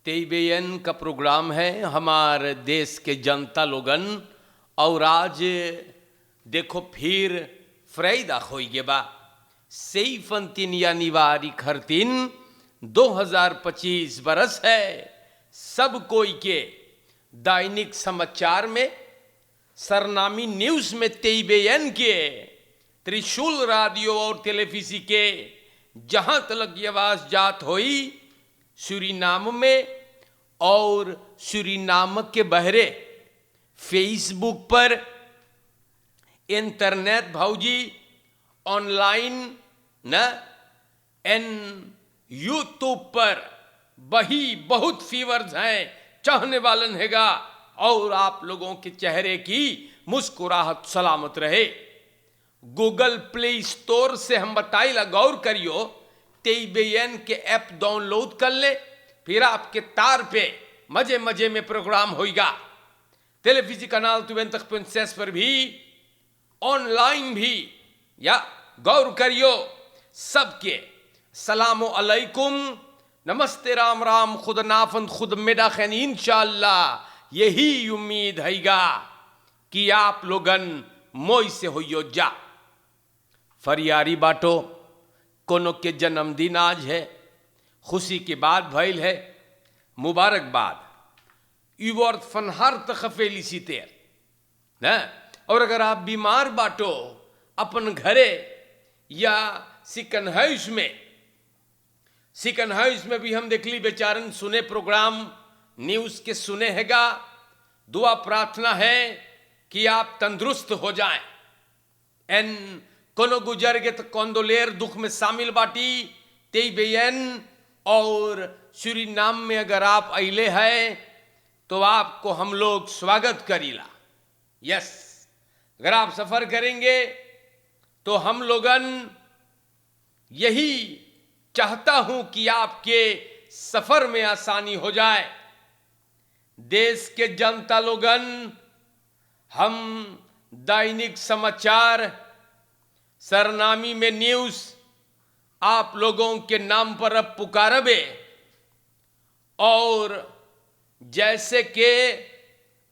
तेईबेन का प्रोग्राम है हमारे देश के जनता लोगन। और आज देखो फिर फ्राइडा होइगे बा सेईफंतिन यानिवारी खरतिन 2025 बरस है। सब कोई के दैनिक समाचार में सरनामी न्यूज में तेईबेन के त्रिशूल रेडियो और टेलीविजन के जहां तक ये आवाज जात होई सूरीनाम में और सूरीनाम के बहरे फेसबुक पर इंटरनेट भाऊजी ऑनलाइन न एन यूट्यूब पर वही बहुत फीवर्स हैं चाहने वालन हैगा। और आप लोगों के चेहरे की मुस्कुराहट सलामत रहे। गूगल प्ले स्टोर से हम बताइला गौर करियो तेईबेन के ऐप डाउनलोड कर ले, फिर आपके तार पे मजे मजे में प्रोग्राम होएगा। टेलीविजन कनाल 20 पर भी ऑनलाइन भी या गौर करियो। सबके सलामो अलैकुम, नमस्ते, राम राम, खुद नाफन खुद मेरा खैन। इंशाअल्लाह यही उम्मीद हैगा कि आप लोगन मोई से होइयो जा। फरियारी बाटो कोनो के जन्मदिन आज है, खुशी की बात भइल है, मुबारकबाद। यूवर्थ फन हर तखफेली सीते न। और अगर आप बीमार बाटो अपन घरे या सिकन हाउस में भी हम देखली बेचारन सुने प्रोग्राम न्यूज के सुने हैगा। दुआ प्रार्थना है कि आप तंदुरुस्त हो जाएं। एन कोनो गुजर गए तो कौंदोलेर दुख में शामिल बाटी तेईबेन और सूरीनाम में अगर आप अइले हैं तो आपको हम लोग स्वागत करीला। यस, अगर आप सफर करेंगे तो हम लोगन यही चाहता हूं कि आपके सफर में आसानी हो जाए। देश के जनता लोगन हम दैनिक समाचार सरनामी में न्यूज आप लोगों के नाम पर अब पुकारबे। और जैसे कि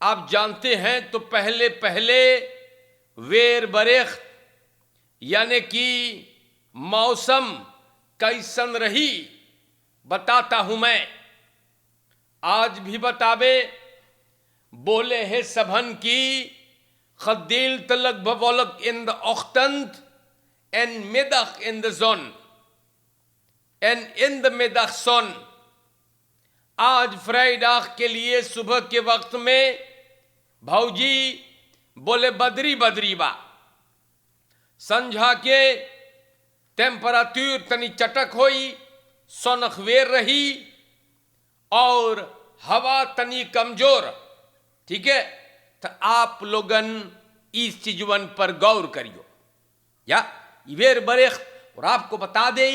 आप जानते हैं तो पहले पहले वेर बरेख यानी कि मौसम कैसन रही बताता हूं मैं। आज भी बतावे बोले है सबन की खदील तलक बवलक इन द ओख्तंत en middag in de zon en in de middagzon। आज फ्राइडे के लिए सुबह के वक्त में भाऊजी बोले बदरी बदरी बा। संझा के टेम्परेचर तनी चटक होई, सोनखवेर रही और हवा तनी कमजोर। ठीक है, तो आप लोगन इस चीजवन पर गौर करियो या इवेर बरेख। और आपको बता दे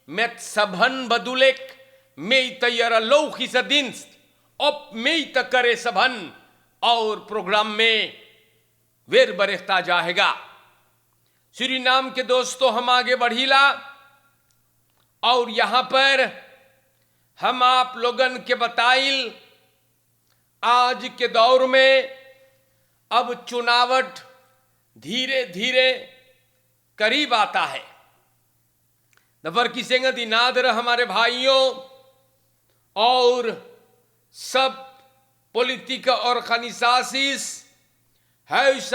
मैं सबन बदुलेक में तैयार लौखी सदिन्स अब में तकरे सबन। और प्रोग्राम में वेर बरेखता जाएगा। सूरीनाम के दोस्तों हम आगे बढ़ीला और यहां पर हम आप लोगन के बताइल आज के दौर में अब चुनावट धीरे धीरे करीब आता है। नफर की सेंगत नादर हमारे भाइयों और सब पॉलिटिका और खनिसासिस हाउस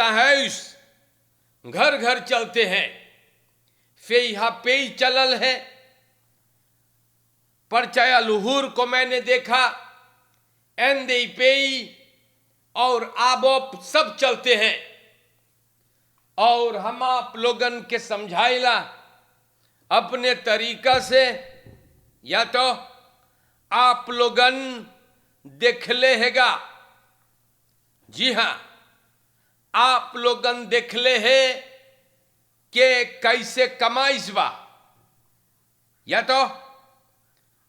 घर घर चलते हैं। फेहा पेई चलल है। परचया लुहूर को मैंने देखा, एंदे पेई और आबोप सब चलते हैं। और हम आप लोगन के समझाइला अपने तरीका से। या तो आप लोगन देखले हैगा, जी हां, आप लोगन देखले है कि कैसे कमाइस बा। या तो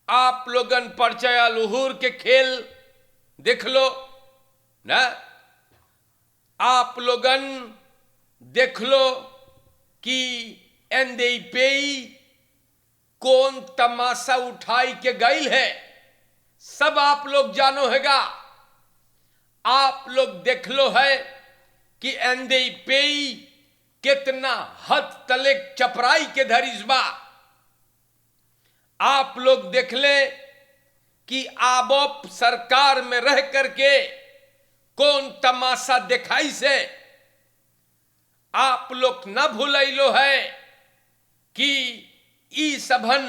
आप लोगन परचया लुहूर के खेल देख लो ना। आप लोगन देख लो कि एंदे पेई कौन तमाशा उठाई के गईल है। सब आप लोग जानो हैगा, आप लोग देख लो है कि एंदे पेई कितना हद तले चपराई के धरिस बा। आप लोग देख ले कि आबोप सरकार में रह करके कौन तमाशा दिखाई से। आप लोग न भूलो है कि ई सभन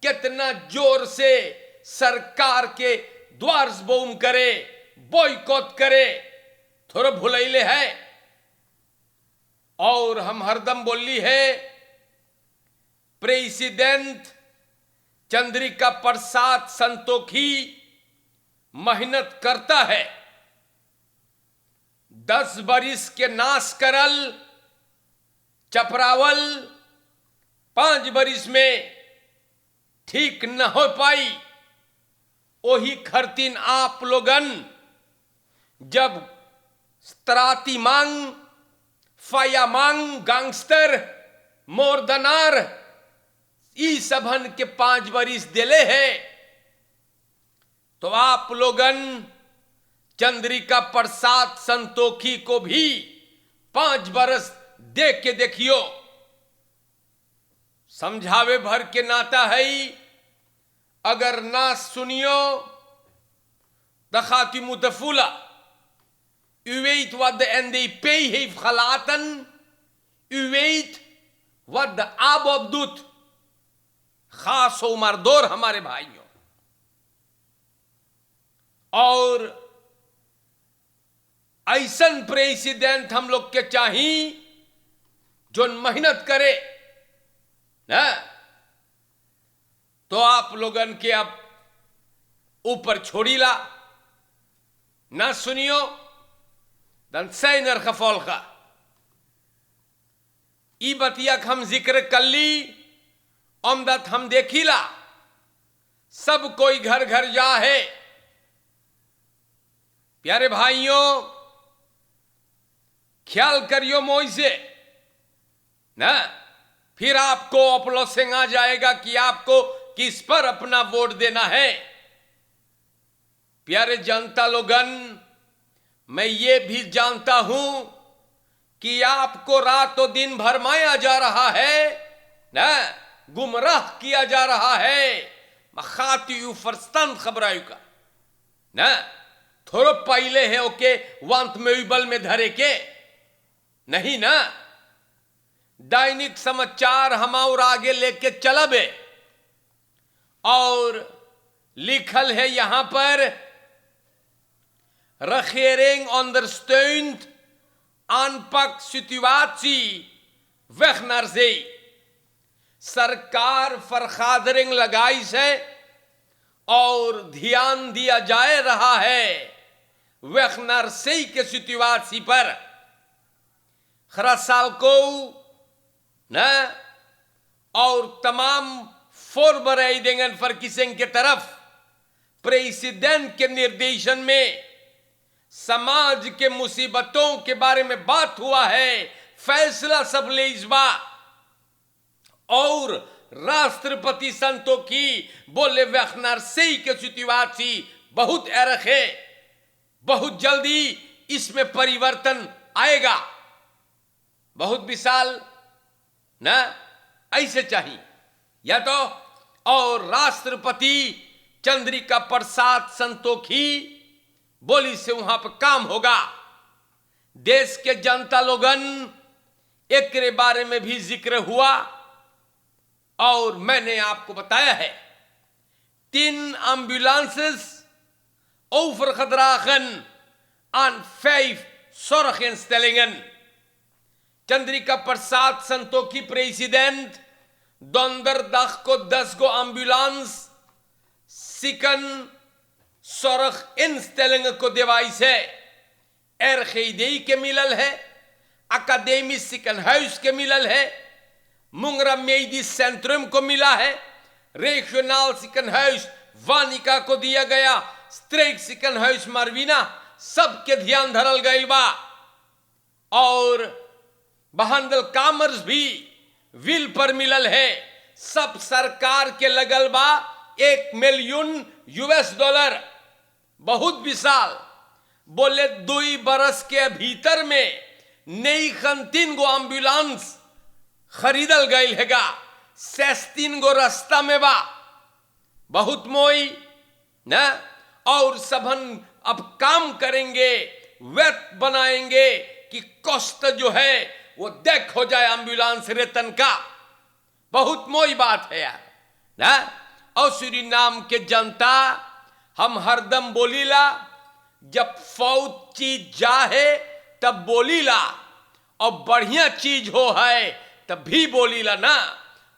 कितना जोर से सरकार के द्वार बोम करे, बॉयकॉट करे, थोड़ा भूलैले है। और हम हरदम बोली है, प्रेसिडेंट चंद्रिका प्रसाद संतोखी मेहनत करता है। 10 बरिस के नाश करल चपरावल 5 बरिस में ठीक न हो पाई। वही खरतीन आप लोगन जब त्राती मांग, फाया मांग, गैंगस्टर, मोरदनार ई सभन के 5 बरिस दिले है, तो आप लोगन चंद्रिका प्रसाद संतोखी को भी 5 बरस देख के देखियो। समझावे भर के नाता है, अगर ना सुनियो दखाती मुतफूला u weet wat de NDP heeft gelaten, u weet wat de ABOP doet, खास उमर दौर हमारे भाइयों। और ऐसन प्रेसिडेंट हम लोग के चाहिए जो मेहनत करे ना। तो आप लोगन के अब ऊपर छोड़ी ला ना सुनियो दन सैनर खफौल का ई बतिया हम जिक्र कर ली। अमदत हम देखिला सब कोई घर घर जा है। प्यारे भाइयों, ख्याल करियो मोई से ना, फिर आपको अपलोसिंग आ जाएगा कि आपको किस पर अपना वोट देना है। प्यारे जनता लोगन, मैं ये भी जानता हूं कि आपको रातों दिन भरमाया जा रहा है ना, गुमराह किया जा रहा है। मखाती फरस्तंद खबरायु का ना, थोड़ा पहले है ओके वंत में बल में धरे के नहीं ना। दैनिक समाचार हम और आगे लेके चलबे और लिखल है यहां पर, regering ondersteunt aanpak situatie weg naar zee। सरकार फरखादरिंग लगाई है और ध्यान दिया जाए रहा है वेख नरसई के सिचुएशन पर। खरासाल को न और तमाम फोरबरेडिंगन फरकिसिंग के तरफ प्रेसिडेंट के निर्देशन में समाज के मुसीबतों के बारे में बात हुआ है, फैसला सब ले इस बार। और राष्ट्रपति संतोखी बोले वेखनार से के सिचुएशन बहुत अरख है, बहुत जल्दी इसमें परिवर्तन आएगा। बहुत विशाल ना ऐसे चाहिए या तो। और राष्ट्रपति चंद्रिका प्रसाद संतोखी बोली से वहां पर काम होगा। देश के जनता लोगन एक के बारे में भी जिक्र हुआ और मैंने आपको बताया है 3 ambulances overgedragen aan 5 zorginstellingen। Chandrika Prasad Santokhi president donderdag को 10 गो एम्बुलेंस सिकन zorg instellingen को देवाइस है। RGD के मिलल है, अकादमिक ziekenhuis के मिलल है, मुंगरा मेडिस सेंट्रम को मिला है, regionaal ziekenhuis वानिका को दिया गया, स्ट्रेक ziekenhuis मारवीना सबके ध्यान धरल गइल बा। और बहंदल कामर्स भी विल पर मिलल है। सब सरकार के लगल बा $1 मिलियन बहुत विशाल। बोले 2 बरस के भीतर में नई 3 गो एम्बुलेंस खरीदल गई हैगा, 3 गो रास्ता में बा, बहुत मोई ना। और सबन अब काम करेंगे, वेत बनाएंगे कि कष्ट जो है वो देख हो जाए एम्बुलेंस रेतन का। बहुत मोई बात है यार ना। और सूरीनाम के जनता हम हरदम बोलीला, जब फौत चीज जाहे तब बोलीला, और बढ़िया चीज हो है तब भी बोलीला ना।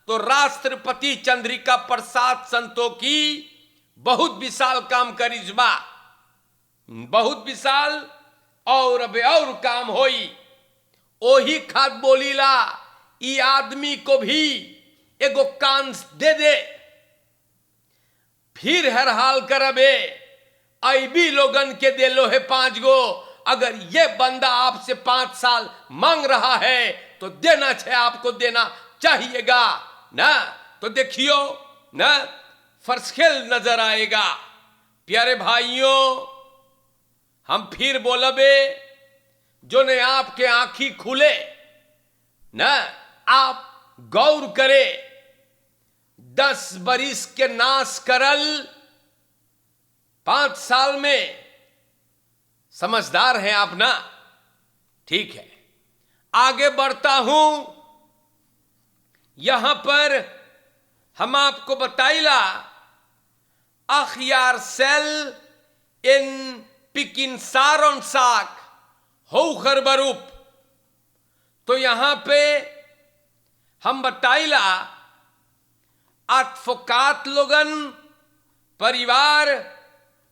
तो राष्ट्रपति चंद्रिका प्रसाद संतोखी बहुत विशाल काम करिश्मा, बहुत विशाल, और अब और काम होई। ओही खाद बोलीला ई आदमी को भी एगो कांस दे दे, फिर हर हाल करबे ऐबी लोगन के दे लो है 5 गो। अगर ये बंदा आपसे 5 साल मांग रहा है तो देना चाहिए, आपको देना चाहिएगा ना। तो देखियो ना, फर्सखेल नजर आएगा। प्यारे भाइयों, हम फिर बोलबे, जो ने आपके आंखी खुले ना, आप गौर करे। 10 बरिस के नाश करल 5 साल में, समझदार हैं आप ना। ठीक है, आगे बढ़ता हूं। यहां पर हम आपको बताइला अखियार सेल इन पिकिन सारोन साक हो खरबरूप। तो यहां पे हम बताइला अदफोकात लोगन, परिवार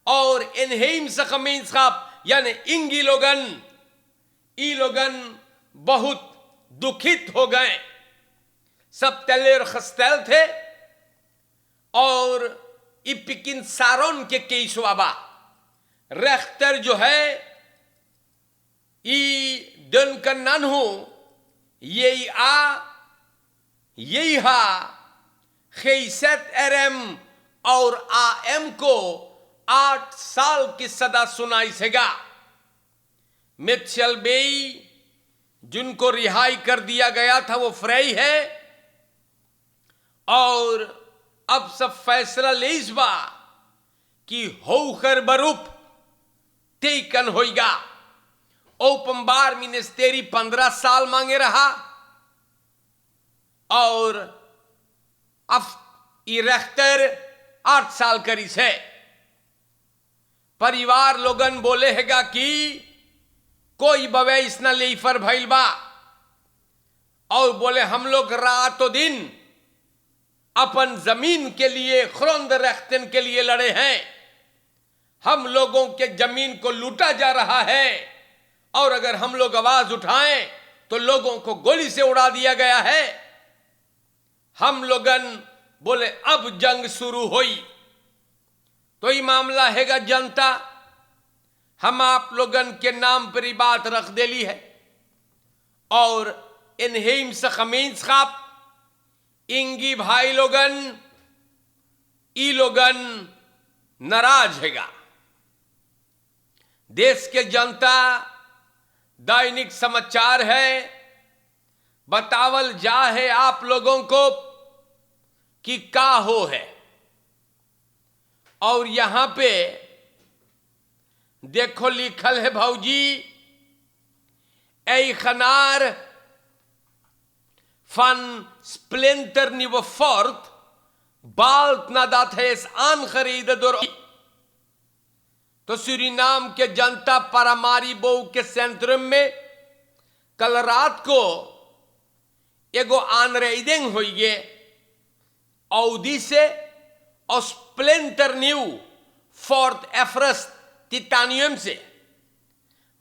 और इनहेम सखमीन साहब यानी इंगी लोगन, ई लोगन बहुत दुखित हो गए। सब तले और खस्तेल थे, और इपिकिन सारोन के केसवाबा रेख्तर जो है ई दन का नन्हू यही हा खैसत एरम और आएम को 8 साल की सदा सुनाई सेगा। मिचेल बेई जिनको रिहाई कर दिया गया था वो फ्रेई है, और अब सब फैसला ले इस बा कि होकर बरूप तेकन होइगा। ओपमबार मिनिस्टेरी 15 साल मांगे रहा, और अब इरेख्तर 8 साल करी से। परिवार लोगन बोले हैगा कि कोई बवैस न ले फर भइल बा, और बोले हम लोग रातों दिन अपन जमीन के लिए, खुरंद रख्तन के लिए लड़े हैं। हम लोगों के जमीन को लूटा जा रहा है, और अगर हम लोग आवाज उठाएं तो लोगों को गोली से उड़ा दिया गया है। हम लोगन बोले अब जंग शुरू हुई। तो ये मामला हैगा जनता, हम आप लोगन के नाम पर ही बात रख देली है, और इनहेम सखमीन साहब इंगी भाई लोगन, ई लोगन नाराज हैगा। देश के जनता दैनिक समाचार है, बतावल जा है आप लोगों को कि का हो है। और यहां पे देखो लिखल है भौजी, ए खनार van splinter nieuwe fort bald nadat hij is aangereden door। तो सूरीनाम के जनता पारामारीबो के सेंट्रम में कल रात को एगो आनरेडिंग हुई गे औदी से, और स्प्लेंटर न्यू फोर्थ एफरस टिटानियम से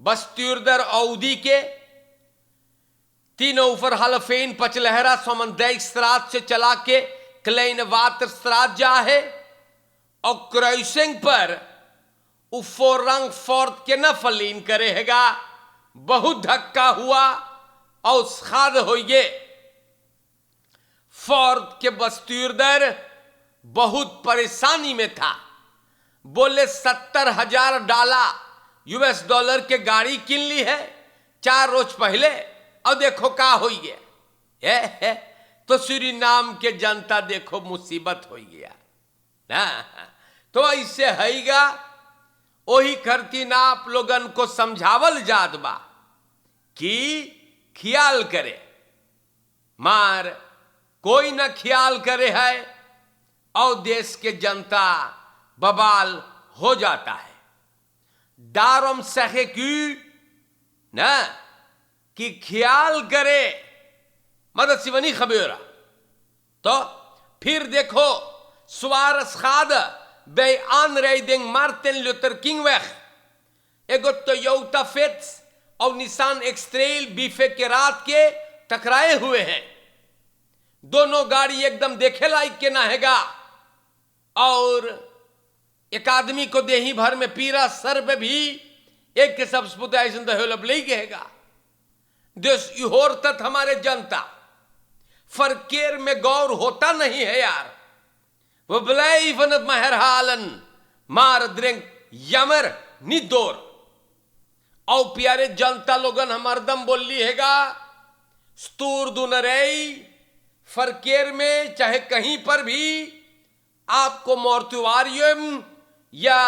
बस्तुरदर औदी के 3 ऊपर हलफेन पचलहरा सोमंदैक स्त्रात से चला के क्लेन वाटर स्त्रात जा है, और क्रॉसिंग पर उफोरंग फोर्थ के न फलीन करेगा। बहुत धक्का हुआ और खाद हो गए। फोर्थ के बस्तुरदर बहुत परेशानी में था। बोले $70,000 US डॉलर के गाड़ी किन ली है 4 रोज पहले, और देखो का हो गया है। तो सूरीनाम के जनता देखो मुसीबत हो गया ना। तो ऐसे हैगा वही करती ना आप लोगन को समझावल जात बा कि ख्याल करे, मार कोई ना ख्याल करे है और देश के जनता बवाल हो जाता है। दारम सहे की ना कि ख्याल करे मदद सिवनी खबेरा। तो फिर देखो स्वारस खाद बे आनरेडिंग मार्टिन लूथर किंग वेख एगो टोयोटा फिट्स और निसान एक्सट्रेल बीफे के रात के टकराए हुए हैं। दोनों गाड़ी एकदम देखे लायक के ना हैगा, और एक आदमी को देही भर में पीरा, सर पे भी एक के सब ले गएगा। देश इहोर तक हमारे जनता फरकेर में गौर होता नहीं है यार। वो ब्लाई फनत महर हालन मार द्रिंग यमर निदोर। और प्यारे जनता लोगन हमारदम बोली हैगा स्तूर दुनरई फरकेर में चाहे कहीं पर भी आपको मोर्चुआरियम या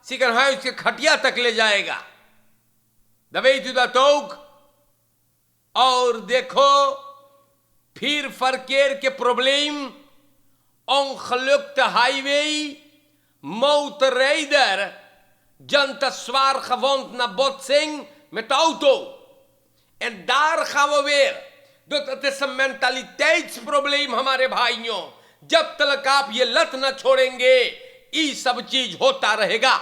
सिकन हाउस के खटिया तक ले जाएगा दबे तोक। और देखो फिर फरकेर के प्रॉब्लम ओंखलुक्त हाईवे मौत रेडर जनता स्वार gewoond naar botsing met auto. En daar gaan we weer. Het is een mentaliteitsprobleem हमारे भाइयों। जब तक आप ये लत न छोड़ेंगे ये सब चीज होता रहेगा।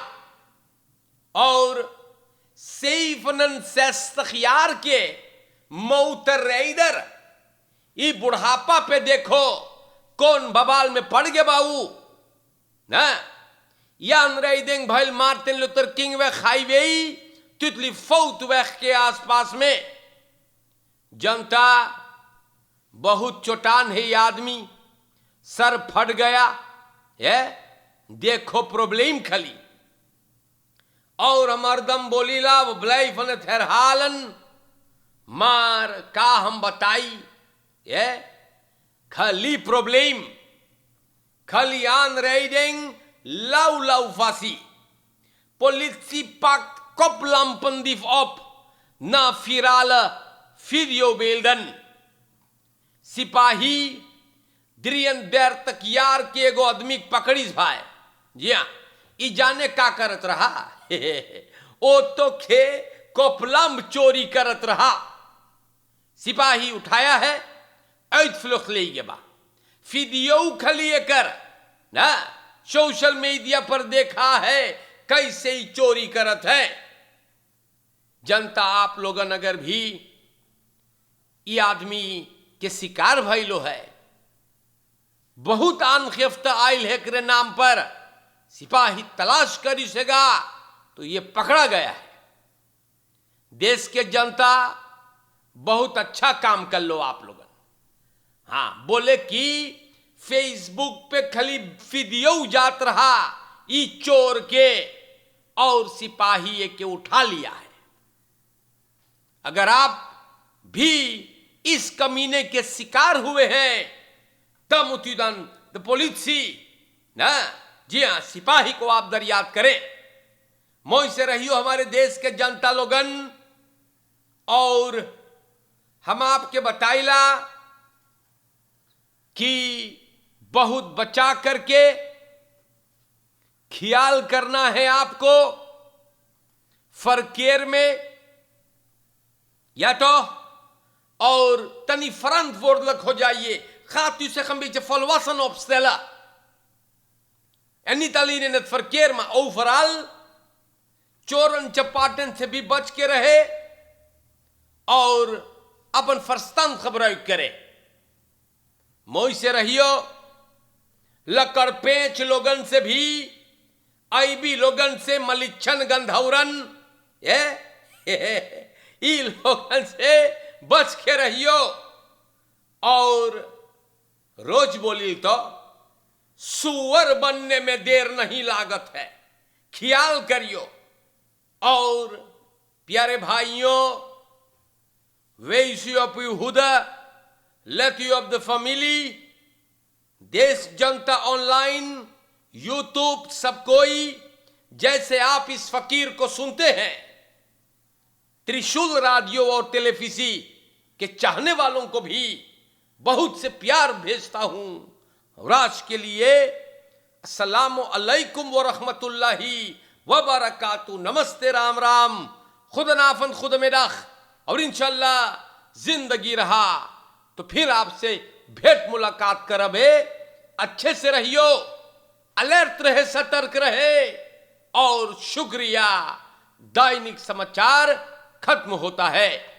और 67 jaar के मौत रेडर ये बुढ़ापा पे देखो कौन बवाल में पड़ गए बाबू ना। यान रेडिंग भैल मार्टिन लूथर किंग वे हाईवे तितली फौत वेख के आसपास में जनता बहुत चोटान है। ये आदमी सर फट गया है, देखो प्रॉब्लम खली। और हमारदम बोलीला वो ब्लाई फन थेरहालन मार का हम बताई ये खाली प्रॉब्लम खाली आन रेडिंग लव लव फासी politie pakt koplampendief op na virale videobeelden। सिपाही 33 jaar के एगो आदमी पकड़ी भाई। जी हाँ, ई जाने का करत रहा ओ तो खे कोपलम चोरी करत रहा। सिपाही उठाया है ऐत फ्लुख ले गया बा वीडियो खलिए कर ना सोशल मीडिया पर देखा है कैसे ही चोरी करत है। जनता आप लोगन अगर भी ये आदमी के शिकार भइलो है, बहुत आनखेफ्त आयल है के नाम पर सिपाही तलाश करी सेगा तो ये पकड़ा गया है। देश के जनता बहुत अच्छा काम कर लो आप लोगन। हाँ, बोले कि फेसबुक पे खाली वीडियो जात रहा ई चोर के और सिपाही ये के उठा लिया है। अगर आप भी इस कमीने के शिकार हुए हैं तब मुतीदन द पुलिसी ना, जी हाँ, सिपाही को आप दरियात करें। मोह से रहियो हमारे देश के जनता लोगन। और हम आपके बताइला कि बहुत बचा करके ख्याल करना है आपको। फरकेर में या तो और तनी verantwoordelijk हो जाइए। Gaat u zich een beetje volwassen opstellen. En niet alleen in het verkeer, maar overal. चोरन चपाटन से भी बच के रहे और अपन फरस्तंद खबर करे। मोह से रहियो लकड़ पेच लोगन से भी आईबी लोगन से मलिच्छन गंधौरन ई लोगन से बच के रहियो। और रोज बोली तो सुअर बनने में देर नहीं लागत है, ख्याल करियो। और प्यारे भाइयों, वेसी ऑफ यहूदा let you of the family, देश जनता ऑनलाइन, यूट्यूब, सब कोई, जैसे आप इस फकीर को सुनते हैं, त्रिशूल रेडियो और टेलीविजी के चाहने वालों को भी बहुत से प्यार भेजता हूं। और आज के लिए अस्सलामु अलैकुम व रहमतुल्लाहि व बरकातहू, नमस्ते, राम राम, खुद नाफन खुद मेदाख। और इंशाअल्लाह जिंदगी रहा तो फिर आपसे भेंट मुलाकात करबे। अच्छे से रहियो, अलर्ट रहे, सतर्क रहे। और शुक्रिया। दैनिक समाचार खत्म होता है।